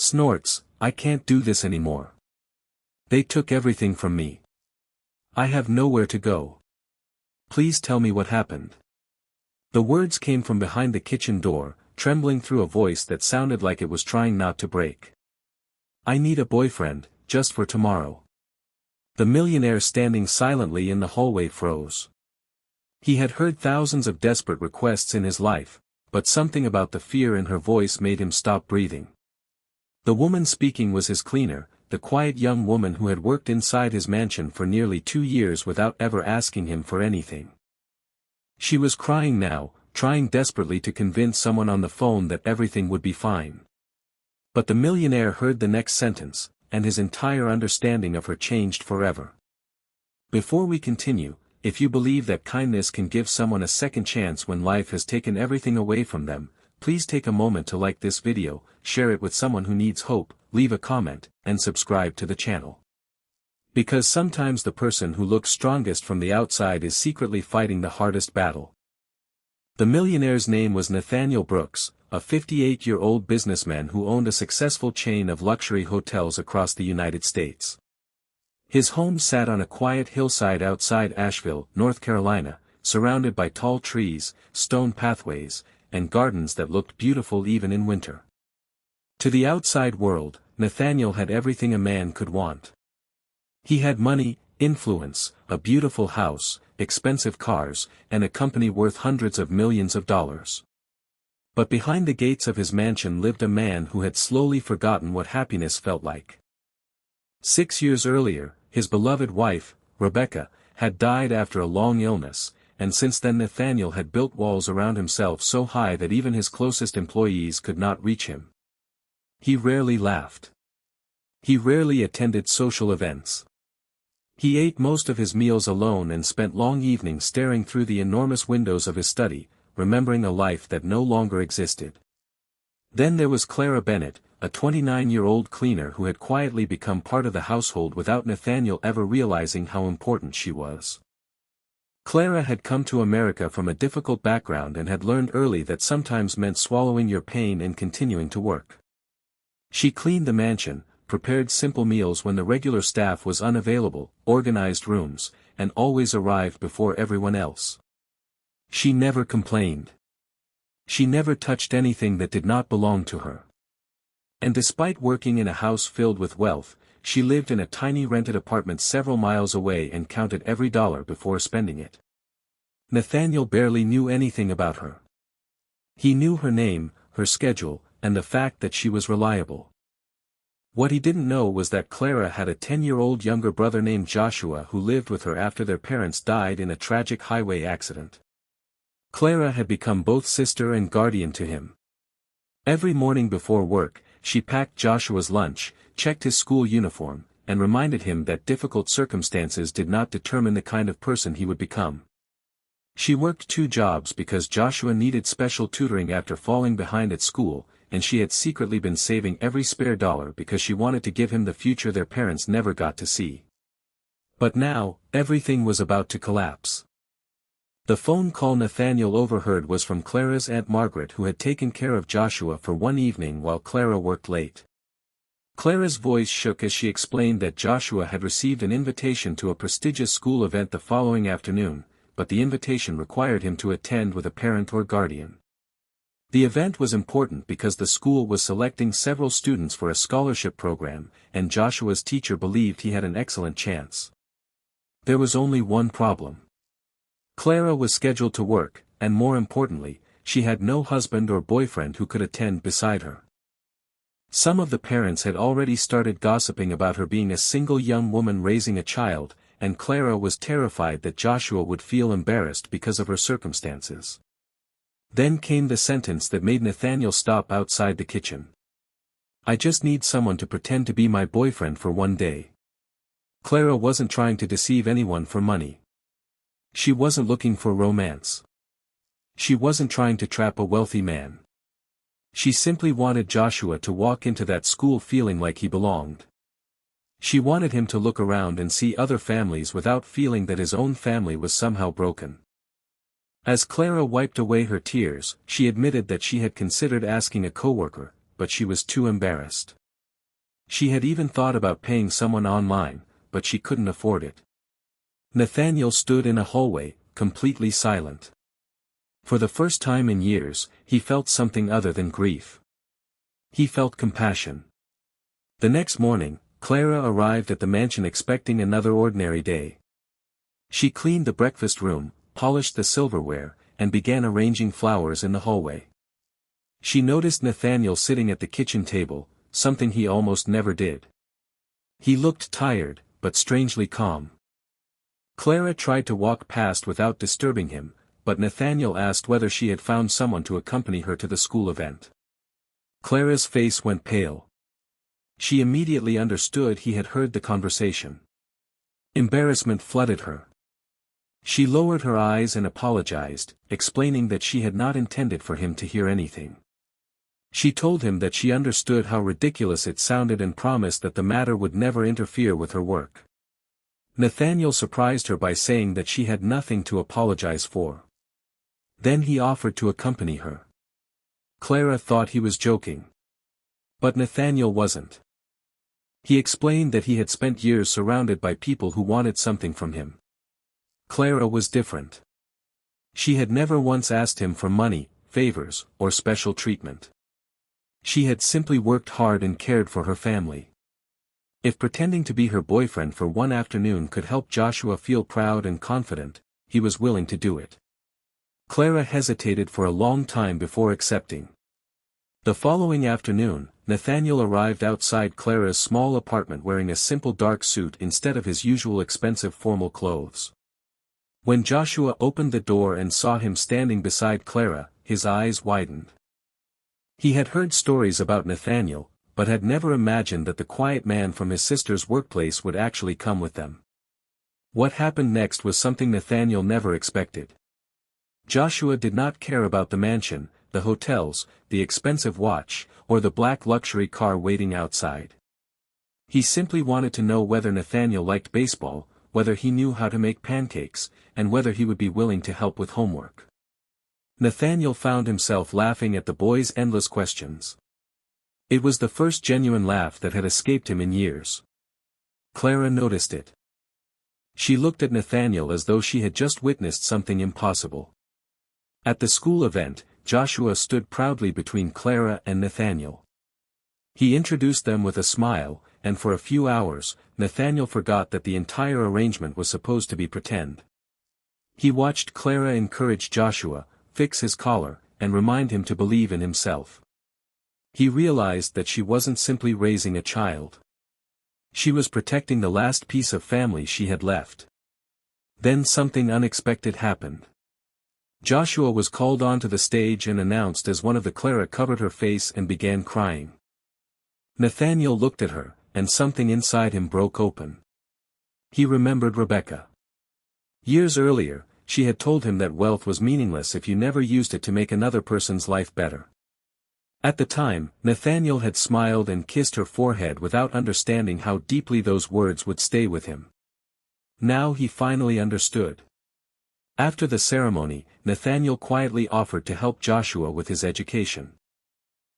Snorts, I can't do this anymore. They took everything from me. I have nowhere to go. Please tell me what happened. The words came from behind the kitchen door, trembling through a voice that sounded like it was trying not to break. I need a boyfriend, just for tomorrow. The millionaire standing silently in the hallway froze. He had heard thousands of desperate requests in his life, but something about the fear in her voice made him stop breathing. The woman speaking was his cleaner, the quiet young woman who had worked inside his mansion for nearly 2 years without ever asking him for anything. She was crying now, trying desperately to convince someone on the phone that everything would be fine. But the millionaire heard the next sentence, and his entire understanding of her changed forever. Before we continue, if you believe that kindness can give someone a second chance when life has taken everything away from them, please take a moment to like this video, share it with someone who needs hope, leave a comment, and subscribe to the channel. Because sometimes the person who looks strongest from the outside is secretly fighting the hardest battle. The millionaire's name was Nathaniel Brooks, a 58-year-old businessman who owned a successful chain of luxury hotels across the United States. His home sat on a quiet hillside outside Asheville, North Carolina, surrounded by tall trees, stone pathways, and gardens that looked beautiful even in winter. To the outside world, Nathaniel had everything a man could want. He had money, influence, a beautiful house, expensive cars, and a company worth hundreds of millions of dollars. But behind the gates of his mansion lived a man who had slowly forgotten what happiness felt like. 6 years earlier, his beloved wife, Rebecca, had died after a long illness, and since then Nathaniel had built walls around himself so high that even his closest employees could not reach him. He rarely laughed. He rarely attended social events. He ate most of his meals alone and spent long evenings staring through the enormous windows of his study, remembering a life that no longer existed. Then there was Clara Bennett, a 29-year-old cleaner who had quietly become part of the household without Nathaniel ever realizing how important she was. Clara had come to America from a difficult background and had learned early that sometimes meant swallowing your pain and continuing to work. She cleaned the mansion, prepared simple meals when the regular staff was unavailable, organized rooms, and always arrived before everyone else. She never complained. She never touched anything that did not belong to her. And despite working in a house filled with wealth, she lived in a tiny rented apartment several miles away and counted every dollar before spending it. Nathaniel barely knew anything about her. He knew her name, her schedule, and the fact that she was reliable. What he didn't know was that Clara had a 10-year-old younger brother named Joshua who lived with her after their parents died in a tragic highway accident. Clara had become both sister and guardian to him. Every morning before work, she packed Joshua's lunch, checked his school uniform, and reminded him that difficult circumstances did not determine the kind of person he would become. She worked 2 jobs because Joshua needed special tutoring after falling behind at school, and she had secretly been saving every spare dollar because she wanted to give him the future their parents never got to see. But now, everything was about to collapse. The phone call Nathaniel overheard was from Clara's Aunt Margaret, who had taken care of Joshua for one evening while Clara worked late. Clara's voice shook as she explained that Joshua had received an invitation to a prestigious school event the following afternoon, but the invitation required him to attend with a parent or guardian. The event was important because the school was selecting several students for a scholarship program, and Joshua's teacher believed he had an excellent chance. There was only one problem. Clara was scheduled to work, and more importantly, she had no husband or boyfriend who could attend beside her. Some of the parents had already started gossiping about her being a single young woman raising a child, and Clara was terrified that Joshua would feel embarrassed because of her circumstances. Then came the sentence that made Nathaniel stop outside the kitchen. I just need someone to pretend to be my boyfriend for one day. Clara wasn't trying to deceive anyone for money. She wasn't looking for romance. She wasn't trying to trap a wealthy man. She simply wanted Joshua to walk into that school feeling like he belonged. She wanted him to look around and see other families without feeling that his own family was somehow broken. As Clara wiped away her tears, she admitted that she had considered asking a coworker, but she was too embarrassed. She had even thought about paying someone online, but she couldn't afford it. Nathaniel stood in a hallway, completely silent. For the first time in years, he felt something other than grief. He felt compassion. The next morning, Clara arrived at the mansion expecting another ordinary day. She cleaned the breakfast room, polished the silverware, and began arranging flowers in the hallway. She noticed Nathaniel sitting at the kitchen table, something he almost never did. He looked tired, but strangely calm. Clara tried to walk past without disturbing him, but Nathaniel asked whether she had found someone to accompany her to the school event. Clara's face went pale. She immediately understood he had heard the conversation. Embarrassment flooded her. She lowered her eyes and apologized, explaining that she had not intended for him to hear anything. She told him that she understood how ridiculous it sounded and promised that the matter would never interfere with her work. Nathaniel surprised her by saying that she had nothing to apologize for. Then he offered to accompany her. Clara thought he was joking. But Nathaniel wasn't. He explained that he had spent years surrounded by people who wanted something from him. Clara was different. She had never once asked him for money, favors, or special treatment. She had simply worked hard and cared for her family. If pretending to be her boyfriend for one afternoon could help Joshua feel proud and confident, he was willing to do it. Clara hesitated for a long time before accepting. The following afternoon, Nathaniel arrived outside Clara's small apartment wearing a simple dark suit instead of his usual expensive formal clothes. When Joshua opened the door and saw him standing beside Clara, his eyes widened. He had heard stories about Nathaniel, but had never imagined that the quiet man from his sister's workplace would actually come with them. What happened next was something Nathaniel never expected. Joshua did not care about the mansion, the hotels, the expensive watch, or the black luxury car waiting outside. He simply wanted to know whether Nathaniel liked baseball, whether he knew how to make pancakes, and whether he would be willing to help with homework. Nathaniel found himself laughing at the boy's endless questions. It was the first genuine laugh that had escaped him in years. Clara noticed it. She looked at Nathaniel as though she had just witnessed something impossible. At the school event, Joshua stood proudly between Clara and Nathaniel. He introduced them with a smile, and for a few hours, Nathaniel forgot that the entire arrangement was supposed to be pretend. He watched Clara encourage Joshua, fix his collar, and remind him to believe in himself. He realized that she wasn't simply raising a child. She was protecting the last piece of family she had left. Then something unexpected happened. Joshua was called onto the stage and announced as one of the Clara covered her face and began crying. Nathaniel looked at her, and something inside him broke open. He remembered Rebecca. Years earlier, she had told him that wealth was meaningless if you never used it to make another person's life better. At the time, Nathaniel had smiled and kissed her forehead without understanding how deeply those words would stay with him. Now he finally understood. After the ceremony, Nathaniel quietly offered to help Joshua with his education.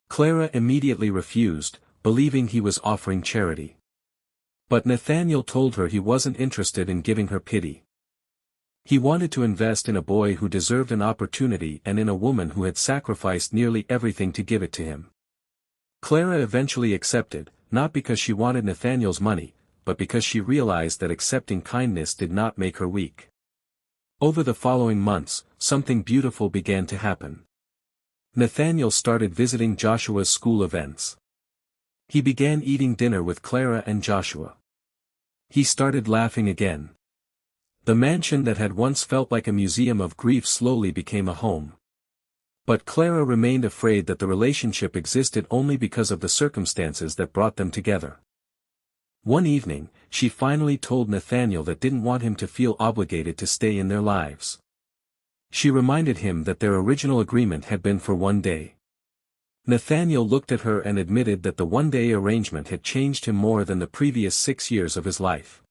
Clara immediately refused, believing he was offering charity. But Nathaniel told her he wasn't interested in giving her pity. He wanted to invest in a boy who deserved an opportunity and in a woman who had sacrificed nearly everything to give it to him. Clara eventually accepted, not because she wanted Nathaniel's money, but because she realized that accepting kindness did not make her weak. Over the following months, something beautiful began to happen. Nathaniel started visiting Joshua's school events. He began eating dinner with Clara and Joshua. He started laughing again. The mansion that had once felt like a museum of grief slowly became a home. But Clara remained afraid that the relationship existed only because of the circumstances that brought them together. One evening, she finally told Nathaniel that didn't want him to feel obligated to stay in their lives. She reminded him that their original agreement had been for one day. Nathaniel looked at her and admitted that the one-day arrangement had changed him more than the previous 6 years of his life.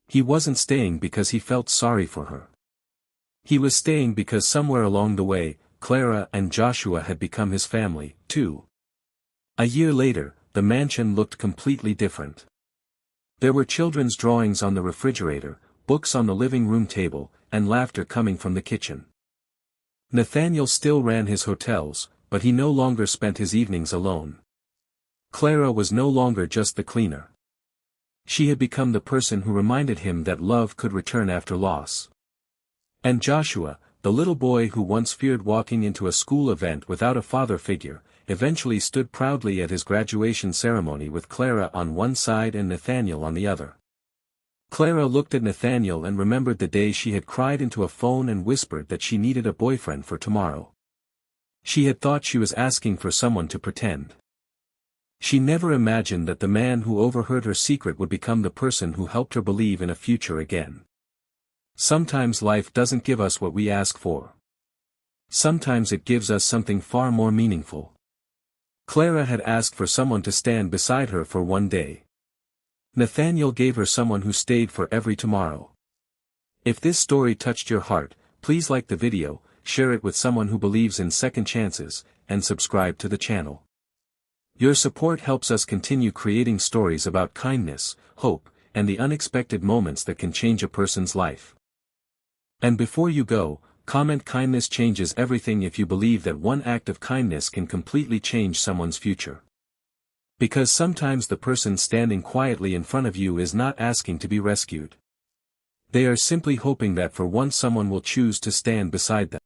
He wasn't staying because he felt sorry for her. He was staying because somewhere along the way, Clara and Joshua had become his family, too. A year later, the mansion looked completely different. There were children's drawings on the refrigerator, books on the living room table, and laughter coming from the kitchen. Nathaniel still ran his hotels, but he no longer spent his evenings alone. Clara was no longer just the cleaner. She had become the person who reminded him that love could return after loss. And Joshua, the little boy who once feared walking into a school event without a father figure, eventually stood proudly at his graduation ceremony with Clara on one side and Nathaniel on the other. Clara looked at Nathaniel and remembered the day she had cried into a phone and whispered that she needed a boyfriend for tomorrow. She had thought she was asking for someone to pretend. She never imagined that the man who overheard her secret would become the person who helped her believe in a future again. Sometimes life doesn't give us what we ask for. Sometimes it gives us something far more meaningful. Clara had asked for someone to stand beside her for one day. Nathaniel gave her someone who stayed for every tomorrow. If this story touched your heart, please like the video, share it with someone who believes in second chances, and subscribe to the channel. Your support helps us continue creating stories about kindness, hope, and the unexpected moments that can change a person's life. And before you go, comment "Kindness changes everything" if you believe that one act of kindness can completely change someone's future. Because sometimes the person standing quietly in front of you is not asking to be rescued. They are simply hoping that for once someone will choose to stand beside them.